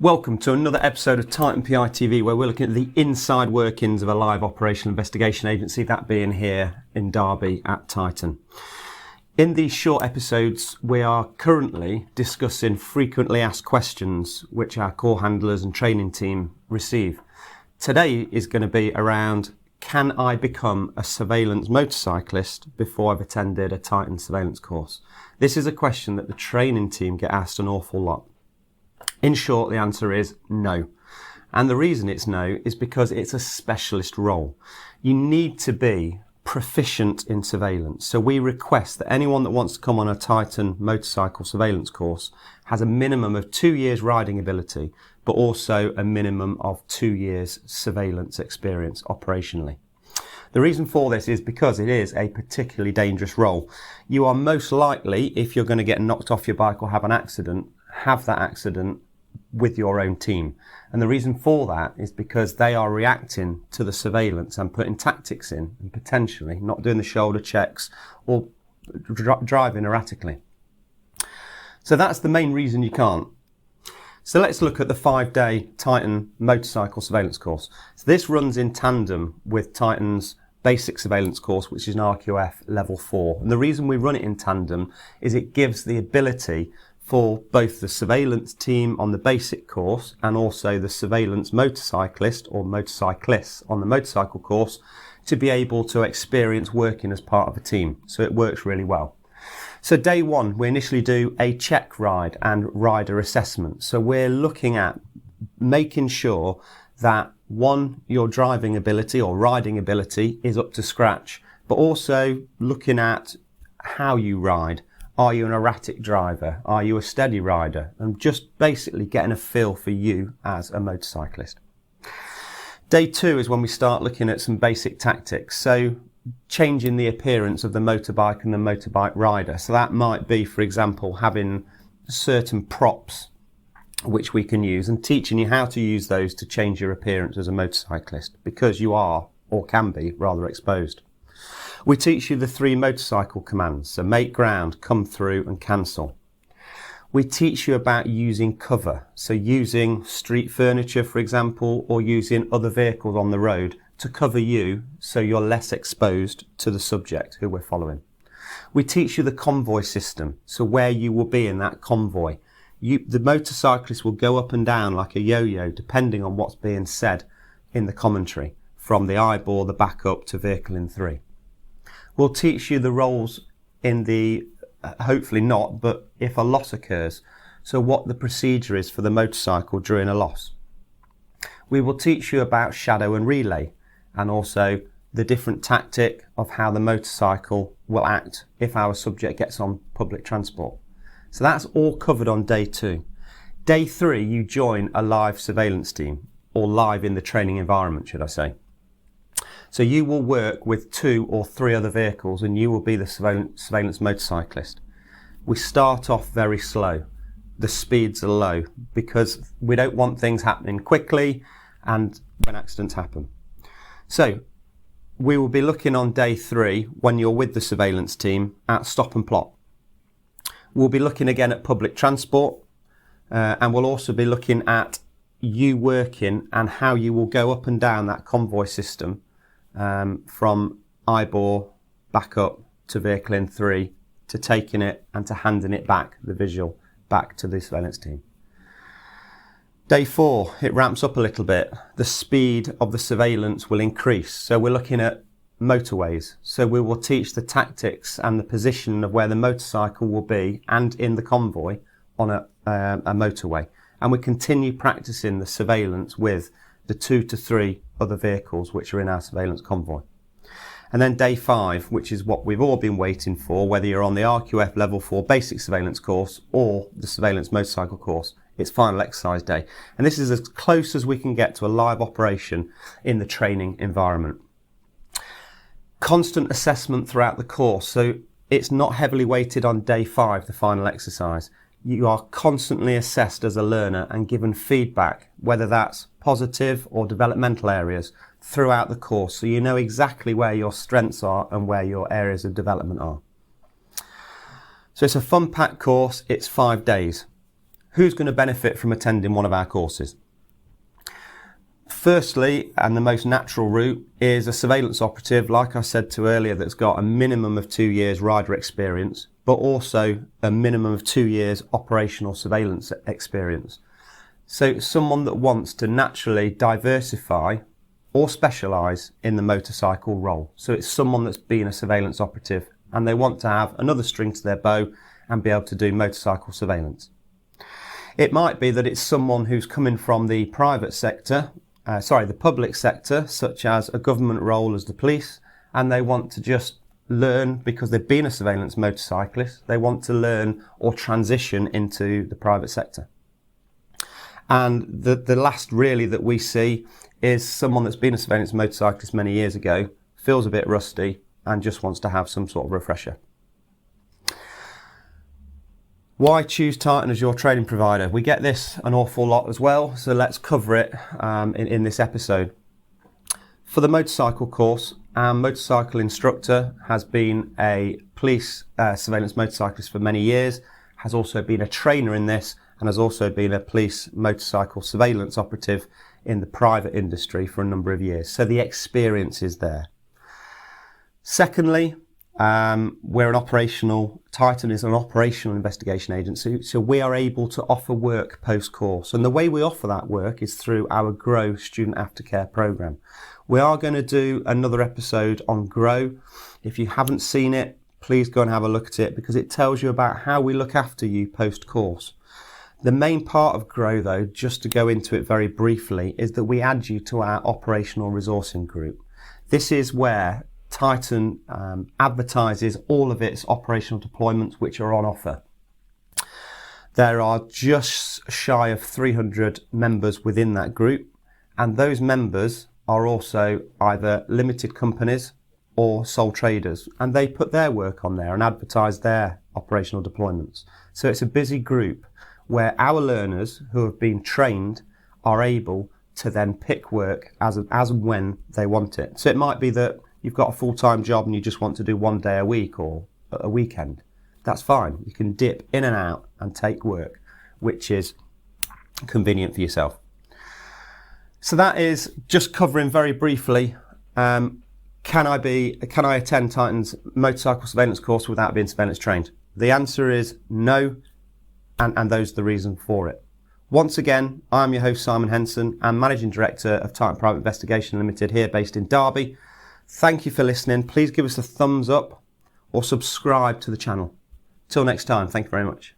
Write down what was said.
Welcome to another episode of Titan PI TV, where we're looking at the inside workings of a live operational investigation agency, that being here in Derby at Titan. In these short episodes, we are currently discussing frequently asked questions which our core handlers and training team receive. Today is going to be around, can I become a surveillance motorcyclist before I've attended a Titan surveillance course? This is a question that the training team get asked an awful lot. In short, the answer is no. And the reason it's no is because it's a specialist role. You need to be proficient in surveillance. So we request that anyone that wants to come on a Titan motorcycle surveillance course has a minimum of 2 years riding ability, but also a minimum of 2 years surveillance experience operationally. The reason for this is because it is a particularly dangerous role. You are most likely, if you're going to get knocked off your bike or have an accident, have that accident with your own team. And the reason for that is because they are reacting to the surveillance and putting tactics in and potentially not doing the shoulder checks or driving erratically. So that's the main reason you can't. So let's look at the 5-day Titan motorcycle surveillance course. So this runs in tandem with Titan's basic surveillance course, which is an RQF level 4. And the reason we run it in tandem is it gives the ability for both the surveillance team on the basic course and also the surveillance motorcyclist or motorcyclists on the motorcycle course to be able to experience working as part of a team. So it works really well. So day one, we initially do a check ride and rider assessment. So we're looking at making sure that one, your driving ability or riding ability is up to scratch, but also looking at how you ride. Are you an erratic driver? Are you a steady rider? And just basically getting a feel for you as a motorcyclist. Day two is when we start looking at some basic tactics. So changing the appearance of the motorbike and the motorbike rider. So that might be, for example, having certain props which we can use and teaching you how to use those to change your appearance as a motorcyclist, because you are, or can be, rather exposed. We teach you the 3 motorcycle commands, so make ground, come through and cancel. We teach you about using cover, so using street furniture, for example, or using other vehicles on the road to cover you so you're less exposed to the subject who we're following. We teach you the convoy system, so where you will be in that convoy. The motorcyclist will go up and down like a yo-yo depending on what's being said in the commentary, from the eyeball, the backup to vehicle in 3. We'll teach you the roles in the, hopefully not, but if a loss occurs, so what the procedure is for the motorcycle during a loss. We will teach you about shadow and relay, and also the different tactic of how the motorcycle will act if our subject gets on public transport. So that's all covered on day 2. Day 3, you join a live surveillance team, or live in the training environment, should I say. So you will work with 2 or 3 other vehicles and you will be the surveillance motorcyclist. We start off very slow. The speeds are low because we don't want things happening quickly and when accidents happen. So we will be looking on day 3, when you're with the surveillance team, at stop and plot. We'll be looking again at public transport and we'll also be looking at you working and how you will go up and down that convoy system from eyeball back up to vehicle in 3 to taking it and to handing it back, the visual, back to the surveillance team. Day 4, it ramps up a little bit. The speed of the surveillance will increase. So we're looking at motorways. So we will teach the tactics and the position of where the motorcycle will be and in the convoy on a motorway. And we continue practicing the surveillance with the 2 to 3 other vehicles which are in our surveillance convoy. And then day 5, which is what we've all been waiting for, whether you're on the RQF level 4 basic surveillance course or the surveillance motorcycle course, it's final exercise day. And this is as close as we can get to a live operation in the training environment. Constant assessment throughout the course, so it's not heavily weighted on day 5, the final exercise. You are constantly assessed as a learner and given feedback, whether that's positive or developmental areas, throughout the course, so you know exactly where your strengths are and where your areas of development are. So it's a fun-packed course, it's 5 days. who's going to benefit from attending one of our courses? Firstly, and the most natural route, is a surveillance operative, like I said to earlier, that's got a minimum of 2 years rider experience, but also a minimum of 2 years operational surveillance experience. So someone that wants to naturally diversify or specialise in the motorcycle role. So it's someone that's been a surveillance operative and they want to have another string to their bow and be able to do motorcycle surveillance. It might be that it's someone who's coming from the private sector, the public sector, such as a government role as the police, and they want to just learn, because they've been a surveillance motorcyclist, they want to learn or transition into the private sector. And the last really that we see is someone that's been a surveillance motorcyclist many years ago, feels a bit rusty, and just wants to have some sort of refresher. Why choose Titan as your training provider? We get this an awful lot as well, so let's cover it in this episode. For the motorcycle course, our motorcycle instructor has been a police surveillance motorcyclist for many years, has also been a trainer in this, and has also been a police motorcycle surveillance operative in the private industry for a number of years. So the experience is there. Secondly, Titan is an operational investigation agency, so we are able to offer work post-course. And the way we offer that work is through our GROW student aftercare program. We are going to do another episode on GROW. If you haven't seen it, please go and have a look at it, because it tells you about how we look after you post-course. The main part of GROW, though, just to go into it very briefly, is that we add you to our operational resourcing group. This is where Titan advertises all of its operational deployments which are on offer. There are just shy of 300 members within that group, and those members are also either limited companies or sole traders, and they put their work on there and advertise their operational deployments. So it's a busy group where our learners who have been trained are able to then pick work as and when they want it. So it might be that you've got a full-time job and you just want to do 1 day a week or a weekend. That's fine. You can dip in and out and take work, which is convenient for yourself. So that is just covering very briefly, can I attend Titan's motorcycle surveillance course without being surveillance trained? The answer is no, and those are the reasons for it. Once again, I'm your host Simon Henson and Managing Director of Titan Private Investigation Limited here based in Derby. Thank you for listening. Please give us a thumbs up or subscribe to the channel. Till next time, thank you very much.